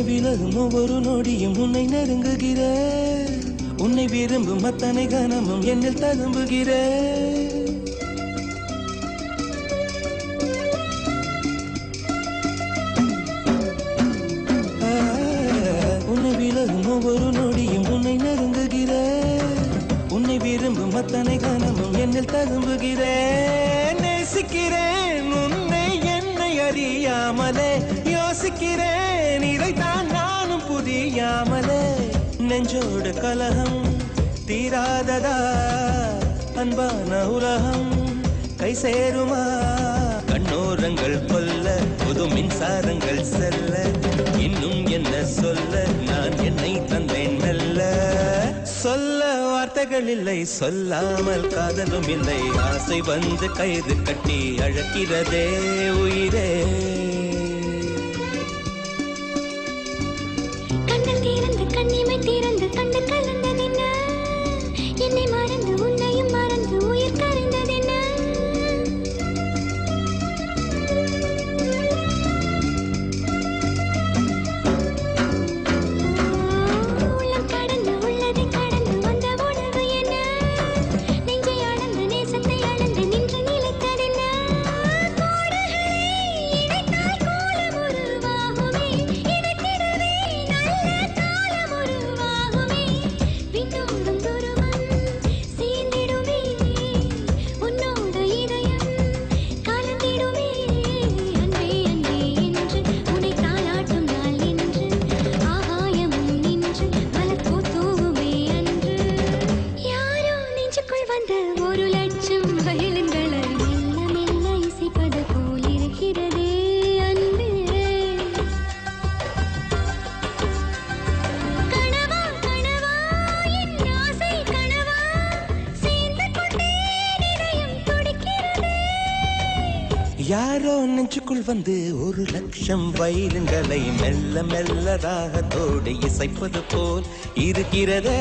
விலகும் ஒவ்வொரு நொடியும் உன்னை நெருங்குகிற உன்னை விரும்பும் அத்தனை கனமும் என்னில் ததும்புகிற உன்னை விலகும் ஒவ்வொரு நொடியும் உன்னை நெருங்குகிற உன்னை விரும்பும் அத்தனை கனமும் என்னில் ததும்புகிற நேசிக்கிறேன் உன்னை என்னை அறியாமலே யோசிக்கிறேன் இதைத்தான் நானும் புரியாமலே நெஞ்சோடு கலகம் தீராததா அன்பான உலகம் கை சேருமா கண்ணோரங்கள் கொல்ல புது மின்சாரங்கள் செல்ல இன்னும் என்ன சொல்ல நான் என்னை தந்தேன் மெல்ல சொல்ல வார்த்தைகள் இல்லை சொல்லாமல் காதலும் இல்லை ஆசை வந்து கைது கட்டி அழைக்கிறதே உயிரே கண்ணல் தீர்ந்து கண்ணிமை தீர்ந்து கண்டு கலந்ததென்ன என்னை மறந்து உன்னையும் மறந்து உயிர் கரைந்ததென்ன உள்ளம் கடந்து உள்ளதை கடந்து வந்த உணர்வு என்ன நெஞ்சை அளந்து நேசத்தை அளந்து நின்று நிலைத்ததென்ன கோடுகளை இணைத்தால் கோலம் உருவாகுமே இணைத்திடவே நல்ல காலம் உருவாகுமே விண்ணோடும் துருவம் சேர்ந்திடுமே உன்னோட இதயம் கலந்திடுமே அன்பே அன்பே என்று உன்னை தாளாட்டும் நாள் என்று ஆகாயமும் நின்று மலர்பூ தூவுமே அன்று யாரோ நெஞ்சுக்குள் வந்த ஒரு லட்சம் வயலுங்களை மெல்ல மெல்ல இசைப்பது போல் இருக்கிறதே அன்பே கனவா கனவா என் ஆசை கனவா சேர்ந்து கொண்டே இதயம் துடிக்கிறதே யாரோ நெஞ்சுக்குள் வந்து ஒரு லட்சம் வயலுங்களை மெல்ல மெல்ல ராகத்தோடு இசைப்பது போல் இருக்கிறதே